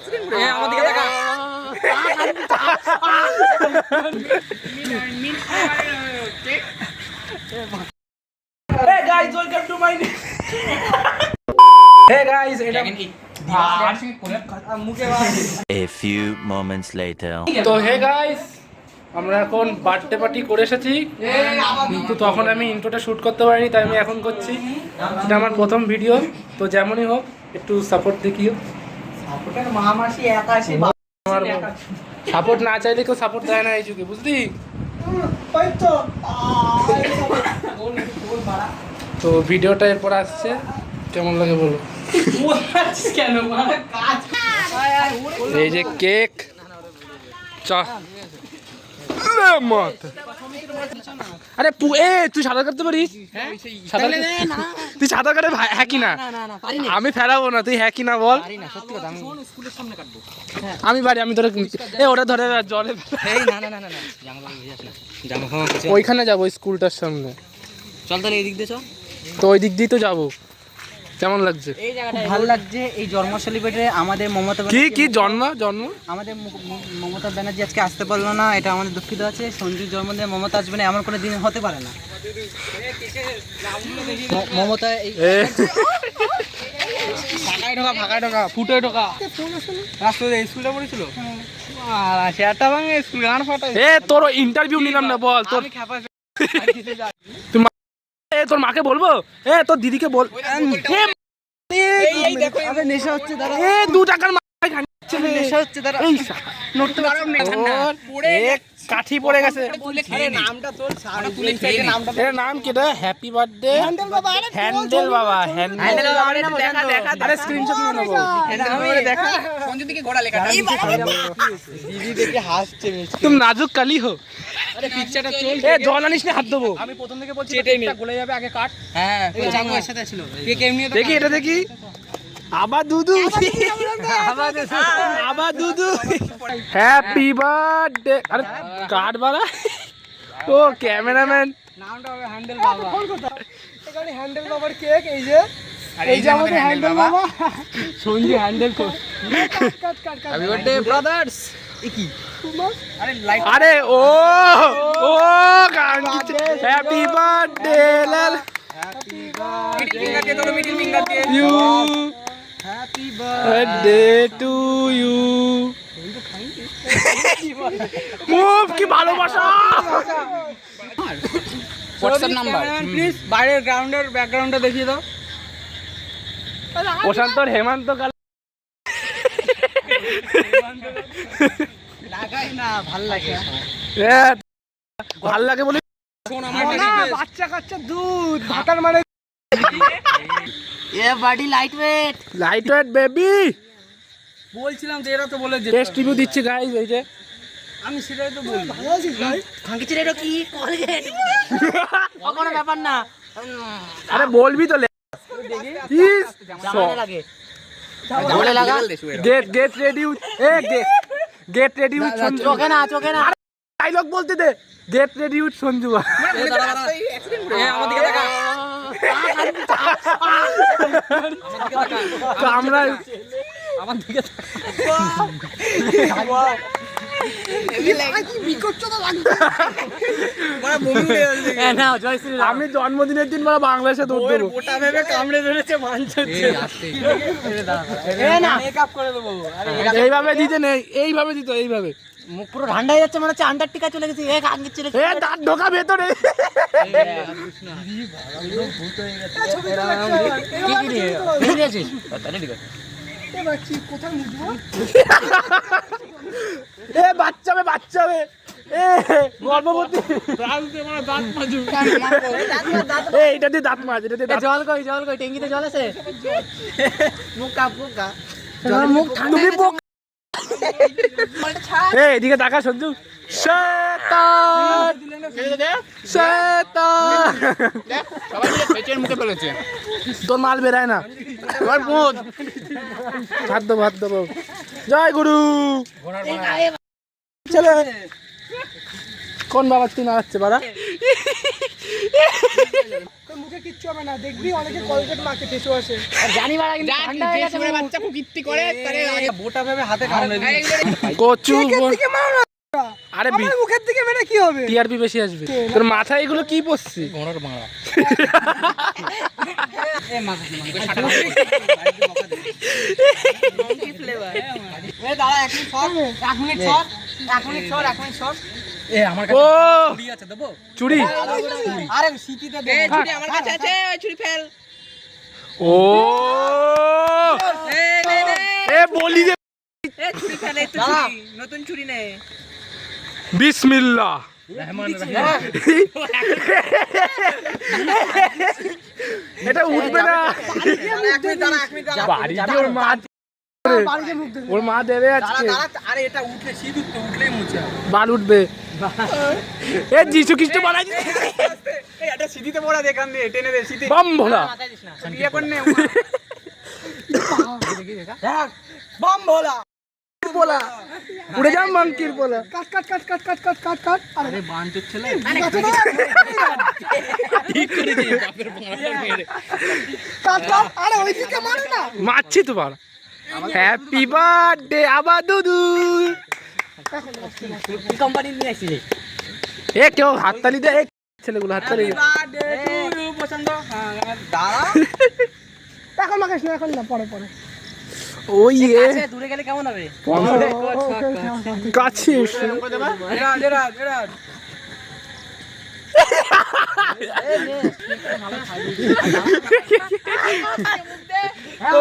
A few moments later. তো hey guys, আমরা এখন বার্থডে পার্টি করে এসেছি, কিন্তু তখন আমি ইন্ট্রোটা শ্যুট করতে পারিনি, তাই আমি এখন করছি। এটা আমার প্রথম ভিডিও, তো যেমনই হোক একটু সাপোর্ট দেখিও। আমার সাপোর্ট না চাইলে কেউ সাপোর্ট দেয় না এই যুগে, বুঝলি? তো ভিডিওটা এরপর আসছে, কেমন লাগে বলো? এই যে কেক, চা, আরে তুই সাঁতার কাটতে পারিস? তুই সাঁতার কাটে হ্যাঁ কি না? আমি ফেরাবো না, তুই হ্যাঁ কি না বল। আমি পারি, আমি ধরে ওটা ধরে জলে ওইখানে যাবো স্কুলটার সামনে। চল তাহলে এই দিক দিয়ে চল। তো ওই দিক দিয়ে তো যাবো। কেমন লাগছে? ভালো লাগছে। এই জন্ম সেলিব্রেটে আমাদের মমতা কি জন্ম আমাদের মমতা ব্যানার্জি আজকে আসতে পারলো না, এটা আমাদের দুঃখিত আছে। সঞ্জুর জন্মদিনে মমতা আসবে না, এমন কোনো দিন হতে পারে না। মমতা ফাঁকায় ঢোকা ফুটে ঢোকা রাস্তায় স্কুলটা পড়েছিল। সেটা ভাঙে স্কুল গান ফাটাই। তোর ইন্টারভিউ নিলাম না, বল তোর তোর মাকে বলবো, তোর দিদিকে বল। নেশা হচ্ছে, দু টাকার নেশা হচ্ছে। কাঠি পড়ে গেছে। নাম কেটা? হ্যাপি বার্থডে হ্যান্ডেল বাবা। স্ক্রিনশট নিয়ে নেবো। তুমি নাজুক কালি হো। জল আনিস না, হাত দেবো। আমি প্রথম থেকে বলছি গলে যাবে, আগে কাট। হ্যাঁ দেখি, এটা দেখি। আবার দুদু হ্যাপি বার্থডে। আরে কাট বাড়া। ও ক্যামেরাম্যান, নামটা হবে হ্যান্ডেল বাবা। এখানে হ্যান্ডেল বাবার কেক। এই যে আমাদের হ্যান্ডেল বাবা, সঞ্জু হ্যান্ডেল কর। Happy birthday brothers. কি আরে ও গান দিচ্ছে। Happy birthday Lal, happy birthday তো মিডিল ফিঙ্গার দিয়ে you, happy birthday to you. খুব কি ভালোবাসা। WhatsApp number please. বাইরের গ্রাউন্ডের ব্যাকগ্রাউন্ডটা দেখিয়ে দাও। প্রশান্ত হেমন্ত কাল লাগাই না, ভাল লাগে। ভাল লাগে বলে বাচ্চা কাচ্চা দুধ ভাতার মানে বাডি লাইট ওয়েট বেবি। বলছিলাম যে এরা তো বলে যে টেস্ট রিভিউ দিচ্ছে গাইস। এই যে আমি সেটাই তো বলি। ভালো আছিস ভাই? খাঙ্কিচের এটা কি কলগেট? কোনো ব্যাপার না। আরে বলবি তো প্লিজ। জামানে লাগে বলে লাগা। Get ready. Get ready with Sanju. চোখে না ডায়লগ বলতে দে। Get ready with Sanju. আমার দিকে দেখা। আমরা আমার দিকে আমি জন্মদিনের দিন বাংলাদেশে দৌড় দেবো। কামড়ে ধরেছে, এইভাবে দিতে নেই, এইভাবে দিত, এইভাবে। মুখ পুরো ঠান্ডা হয়ে যাচ্ছে, মনে হচ্ছে আন্টার্কটিকা চলে গেছে। দাঁত ঢোকা ভেতরে। বাচ্চা গর্ভবতী। এইটা দিয়ে দাঁত মাছ। জল কই ট্যাঙ্কিতে জল আছে? মুখ এদিকে দেখা সঞ্জু। তোর মাল বেরায় না। ভাত দেবো। জয় গুরু। চলে কোন বাবা তুই নাড়াচ্ছে বাড়া? তোর মুখে কিচ্ছু হবে না, দেখবি অনেকে কলগেট মাকে ফেসে আসে। জানি মারা কিন্তু ঠান্ডা হয়ে গেছে বাচ্চা খুব কীর্তি করে তারে বোটা ভেবে হাতে কামড়ে দিই কচু দিকে মারো না। আরে আমার মুখের দিকে মেরে কি হবে? টিআরপি বেশি আসবে। তোর মাথায় এগুলো কি পড়ছে? ঘোড়ার মারা এ মাথা মঙ্কি ফ্লেভার এ দাঁড়া 1 মিনিট সর 1 মিনিট সর এ আমার কাছে চুড়ি আছে দেবো? চুড়ি? আরে সিটিতে দে চুড়ি আমার কাছে আছে, ওই চুড়ি ফেল। ও নে এ বলি যে এ চুড়ি ফেল, এই তো চুড়ি, নতুন চুড়ি নে। বিসমিল্লাহ। এটা উঠবে না। বাড়িতে ওর মা দেবে আজকে। আরে এটা উঠলে শীত উঠলেই মুছে বাল উঠবে। এ যিশু খ্রিস্ট বানাই দিছে। এই এটা সিটিতে পড়া দেখান দে, টেনে দে সিটি বাম ভোলা। ইয়ে করনে বম ভোলা বলা উড়ে যাম মাংকির বলা। কাট কাট কাট কাট কাট কাট কাট কাট। আরে বাঞ্চোর ছেলে ঠিক করে দিয়ে বাপের বড়া মেরে কাট কাট। আরে ওইদিকে মারো না। মারছি তো বাড়া। হ্যাপি বার্থডে আবা দুদু। কি কোম্পানি নিয়ে আসিস? এ কেউ হাততালি দে। এ ছেলেগুলো হাততালি দে। পছন্দ দাঁড়া এখন মাখিস না, এখন না, পরে পরে। ওই এ দূরে গেলে কেমন হবে? কাছে এসে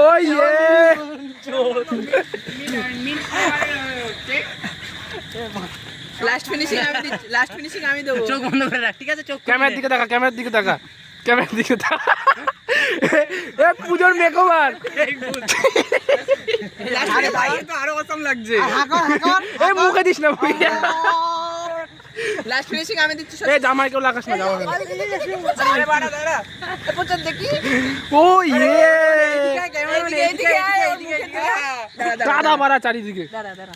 ওই এ লাস্ট ফিনিশিং আমি দেবো। চোখ বন্ধ করে রাখ, ঠিক আছে? চোখ ক্যামেরার দিকে তাকা, ক্যামেরার দিকে তাকা, ক্যামেরার দিকে তাকা। এ পূজোর মেকওভার। আরে ভাই তো আরো অসম লাগছে। এ মুখে দিস না ভাই। লাস্ট ফিনিশিং আমি দিচ্ছি। এ জামাই কেউ লাগাস না, জামাই। আরে বাড়া দাঁড়া এ পছন্দ দেখি। ও ইয়ে এইদিকে দাদা বাড়া চারিদিকে। দাঁড়া দাঁড়া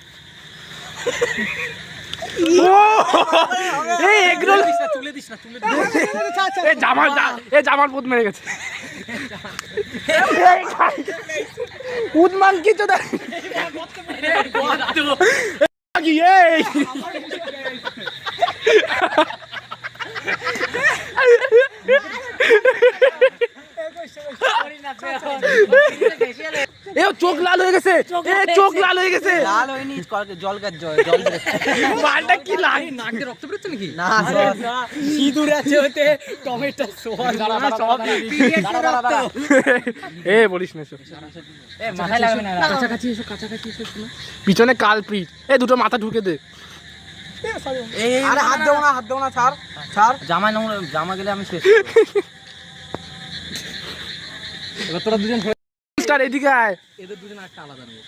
ও এই এগরোল তুলে দিস না এ জামাল এ জামাল পুত মেরে গেছে। উদমান কিছু দেখ এই এ চোখ লাল হয়ে গেছে, এ চোখ লাল হয়ে গেছে। লাল হয়নি, জল গাছ জল মালটা কি লাল? নাক দিয়ে রক্ত বেরোচ্ছে নাকি? না সিঁদুর আছে ওতে, টমেটো সস সব এ বলিস না এসব। এ মাথায় লাগাবে না। কাছাকাছি এসো, কাছাকাছি এসো। পিছনে কালপ্রিট। এ দুটো মাথা ঢুকে দে। আরে হাত দেবো না, ছাড় জামা গেলে আমি শেষ। এবার তোরা দুজন স্টার এদিকে আয়। এদের দুজন একটা আলাদা নেই।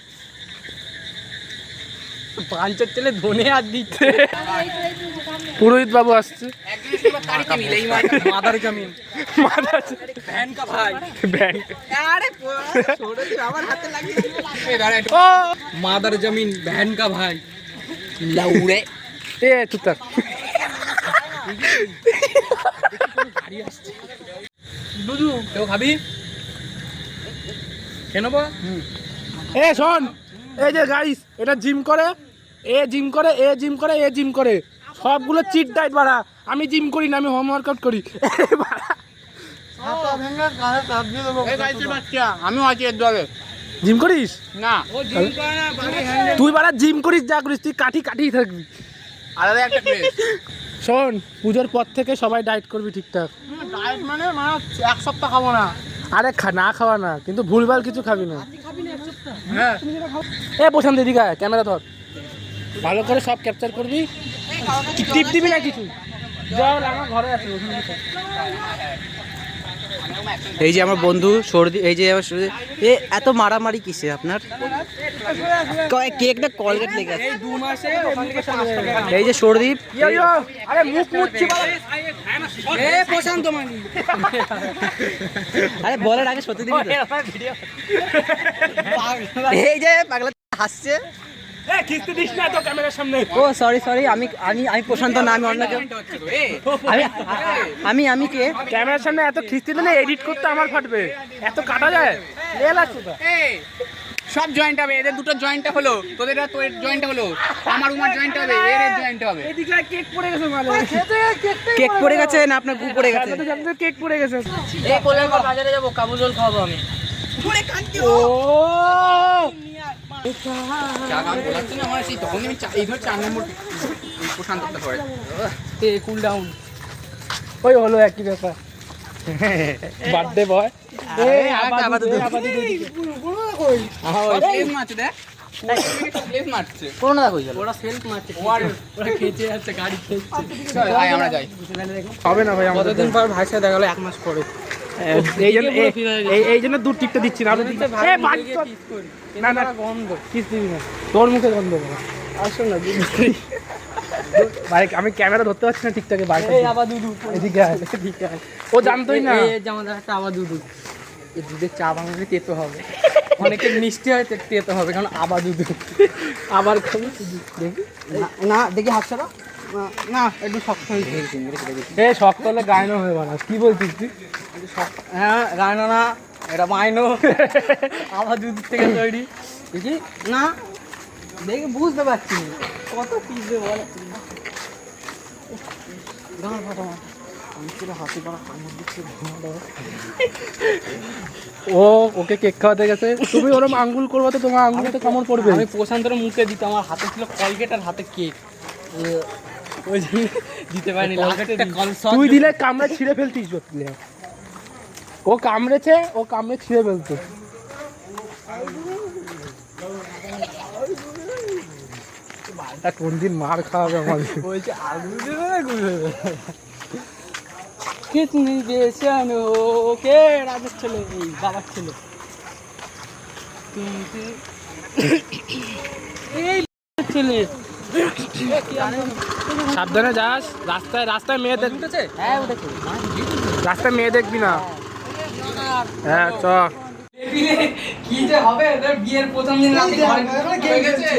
পাঁচের ছেলে ধনে হাত দিচ্ছে। পুরোহিত বাবু আসছে। মাদার জমিন ভ্যান কা ভাই ব্যাংক। আরে ছোড়ে আমার হাতে লাগিয়ে ও মাদার জমিন ভ্যান কা ভাই লাউড়ে। এ চুপ থাক। দুদু কেউ খাবি? কেন বা? এ শোন, এই যে গাইস, এটা জিম করে, এ জিম করে, এ জিম করে, এ জিম করে, সবগুলো চিট ডাইট বাড়া। আমি জিম করি না, আমি হোম ওয়ার্কআউট করি। আমিও আছি এর দলে। জিম করিস না তুই বাড়া? জিম করিস যা করিস, তুই কাঠি কাঠিই থাকবি। আলাদা একটা প্লেস। শোন, পুজোর পর থেকে সবাই ডায়েট করবি ঠিকঠাক। ডায়েট মানে এক সপ্তাহ খাবো না। আরে না খাওয়া না, কিন্তু ভুলভাল কিছু খাবি না। হ্যাঁ এ প্রশান্ত দিদিকা ক্যামেরা ধর, ভালো করে সব ক্যাপচার করবি। টিপ দিবি না কিছু। জল আমার ঘরে আছে। এই যে আমার বন্ধু সর্দি, এই যে আমার সর্দি। এ এত মারামারি কিসে আপনার? কেকটা কলগেট লেগে আছে। এই 2 মাসে ওখান থেকে 5 টাকা। এই যে সর্দি, আরে মুখ মুচ্ছি এ প্রশান্ত মানি। আরে বলার আগে সত্যি দিবি তো। এই যে পাগলা হাসছে। এ খিস্তি দিস না তো ক্যামেরার সামনে। ও সরি সরি, আমি আমি আমি প্রশান্ত না, আমি অন্য কেউ। আমি কে? ক্যামেরার সামনে এত খিস্তি দিলে এডিট করতে আমার ফাটবে, এত কাটা যায়। রেল আছে তো সব জয়েন্ট হবে, এদের দুটো জয়েন্ট হলো, তোদের আর তোর জয়েন্ট হলো, আমার উমার জয়েন্ট হবে, এর জয়েন্ট হবে। এদিকে কেক পড়ে গেছে মানে কেক পড়ে গেছে না আপনার গু পড়ে গেছে? কেক পড়ে গেছে। এই কল্যাণপুর বাজারে যাবো, কাবুল জল খাওয়াবো আমি। ও চা গান বলাচ্ছে না আমার, সেই তখন আমি এই ধর 4 নম্বর প্রশান্তটা পড়ে। এ কুল ডাউন। ওই হলো একই ব্যাপার। বার্থডে বয় এই আবার দুধ। প্লেস মারছে দেখ, প্লেস মারছে। করোনা দেখো ওরা সেলফ মারছে, ওরা খেতে যাচ্ছে, গাড়ি খেচ্ছে। চল আয় আমরা যাই। হবে না ভাই, আমাদের কতদিন পর ভাইয়ের সাথে দেখা গেলো, 1 মাস পরে। এই জন্য দূর টিকতে দিচ্ছি না। না না গন্ধ কিস দিবি না, তোর মুখে গন্ধ আসো না ভাই। আমি ক্যামেরা ধরতে পারছি না ঠিকঠাক। আবার দুধু এদিকে আয়। ও জানতোই না। এই যে আমাদের একটা আবার দুধু, এই দুধের চা বানালে তেতো হবে, অনেকের মিষ্টি হয়, তেতো হবে, কারণ আবার দুধু। আবার খাবি দেখি না, দেখি হাত ছাড়া না, একটু শক্ত হয়েছে। এ শক্ত হলে গায়নো হয়ে বানাস, কি বলছিস তুই? হ্যাঁ গায়নো না, এটা মাইনো, আবার দুধ থেকে তৈরি। দেখি না, দেখি বুঝতে পারছি না কত পিসবে বল। ও ওকে কেক খাওয়াতে গেছে, তুমি ওরম আঙ্গুল করবো তো তোমার আঙ্গুলে তো কামড় পড়বে। আমি প্রশান্তর মুখে দিতে, আমার হাতে ছিল কলগেট আর হাতে কেক, ওই জন্য দিতে পারিনি। তুই দিলে কামড়ে ছিঁড়ে ফেলতিস। ও কামড়েছে, ও কামড়ে ছিঁড়ে ফেলতো। বাড়িটা কোন দিন মার খাওয়াবে আমাদের। বলছে আলু দেবে না গুলো কিতনি বেচানো কে রাজের ছেলে, এই বাবার ছেলে। এই ছেলে সাবধানে যাস, রাস্তায় রাস্তায় মেয়ে দেখ, উঠেছে? হ্যাঁ উঠেছে। রাস্তায় মেয়ে দেখবি না। হ্যাঁ চ। কি যে হবে এদের বিয়ের প্রথম দিন রাতে হয়ে গেছে।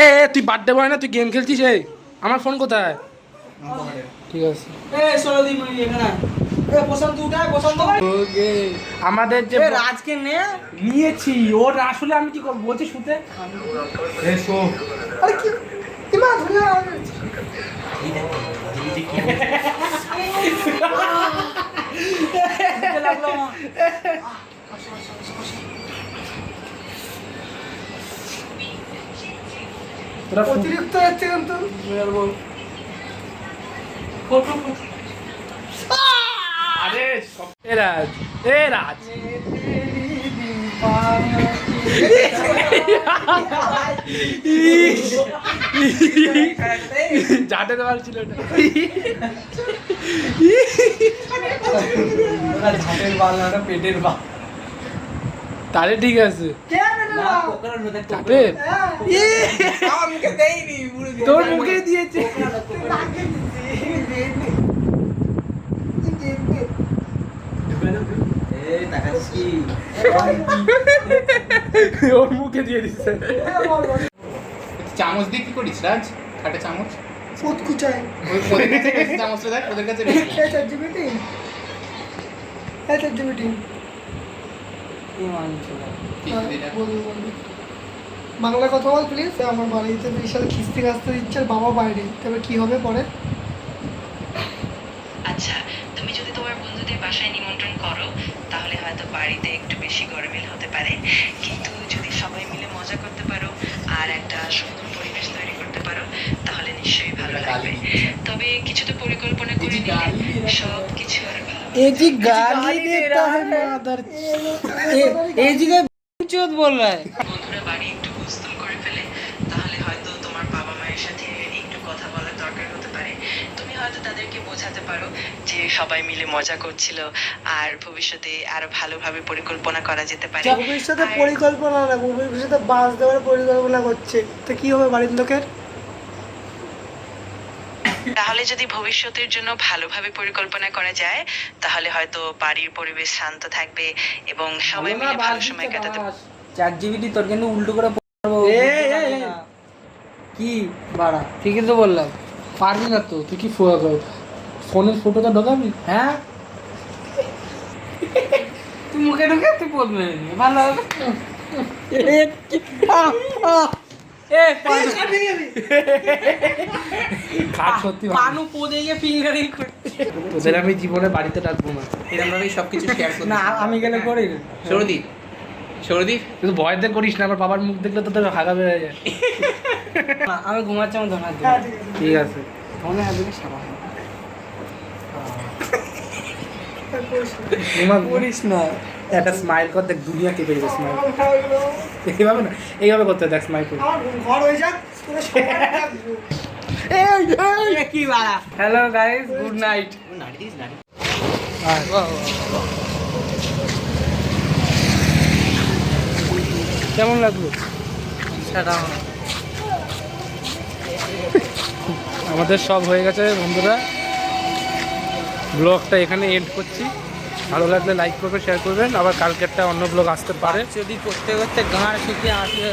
এ তুই বার্থডে বয় না, তুই গেম খেলছিস? এই আমার ফোন কোথায়? ঠিক আছে। আমাদের যে রাজকে নে নিয়েছি, ওর আসলে আমি কি করবো বলছি শুতে। অতিরিক্ত হচ্ছে কিন্তু। আরে এ রাজ, এ রাজ জাটে দেওয়ার ছিল এটা। ঝাটের বাল না, পেটের বাল। তাহলে ঠিক আছে। চাপের তোর মুখে দিয়েছে। ওর মুখে দিয়ে দিচ্ছে। চামচ দিয়ে কি করিস রাজ? খাটে চামচ ফুট কুচায় ওদের কাছে বেশি চামচটা দেখ, ওদের কাছে বেশি। বাংলা কথা বল প্লিজ। আমার বাড়িতে বিশাল খিস্তি কাস্তে দিচ্ছে, আর বাবা বাইরে, তবে কি হবে পরে? আচ্ছা, তুমি যদি তোমার বন্ধুদের বাসায় নিমন্ত্রণ করো তাহলে হয়তো বাড়িতে একটু বেশি গরমিল হতে পারে, কিন্তু যদি সবাই মিলে মজা করতে পারো আর একটা সুন্দর পরিবেশ তৈরি করতে পারো তাহলে নিশ্চয়ই ভালো লাগবে। তবে কিছু তো পরিকল্পনা করে নিলে সব কিছু আর ভালো। এই যে গালি দেতা হ্যায় মাদার, এই জায়গায় চোদ বল রहा है। বন্ধুরা বাড়ি একটু হুলস্থুল করে ফেলে তাহলে হয়তো তোমার বাবা মায়ের সাথে একটু কথা বলার দরকার হতে পারে। তুমি হয়তো তাদেরকে বোঝাতে পারো যে সবাই মিলে মজা করছিল আর ভবিষ্যতে আরো ভালোভাবে পরিকল্পনা করা যেতে পারে। ভবিষ্যতে পরিকল্পনা না, ভবিষ্যতে বাস দেওয়ার পরিকল্পনা করছে, তো কি হবে বাড়ির লোকের? তাহলে যদি ভবিষ্যতের জন্য ভালোভাবে পরিকল্পনা করা যায় তাহলে হয়তো বাড়ির পরিবেশ শান্ত থাকবে এবং সবাই মিলে ভালো সময় কাটাতে পারবে। ChatGPT তোর কিন্তু উল্টো করে পড়বো। কি বাড়া? ঠিকই তো বললাম, পারবি না তো, তুই কি ফোনের ফটোটা ঢোকাবি? হ্যাঁ তুই মুখে ঢুকে তুই পড়বে ভালো হবে। কাজ সত্যি ভালো। পানু পদে গিয়ে ফিঙ্গারিং তোদের আমি জীবনে বাড়িতে ডাকবো না। এরকম ভাবেই সবকিছু শেয়ার করতে না আমি গেলে করি না। সৌরদীপ সৌরদীপ কিন্তু ভয়তে করিস না, আমার বাবার মুখ দেখলে তোদের হাগা বেড়ে যায়। না, আমি ঘুমাচ্ছি আমার ধনার হ্যাঁ জন্য ঠিক আছে। ঠিক আছে, মনে হবে সাবা করিস না, একটা স্মাইল কর, দেখ দুনিয়া কেঁপে যাবে স্মাইল। এইভাবে না, এইভাবে করতে দেখ স্মাইল করে। আমার ঘর হয়ে যাক, তোরা সবাই থাকবো। কি বাড়া। Hello guys, good night. কেমন লাগলো? সেটা আমাদের সব হয়ে গেছে বন্ধুরা, ব্লগটা এখানে এন্ড করছি। ভালো লাগলে লাইক করবেন, শেয়ার করবেন। আবার কালকেরটা অন্য ব্লগ আসতে পারে। যদি করতে করতে গাঁড় শুকিয়ে আসলে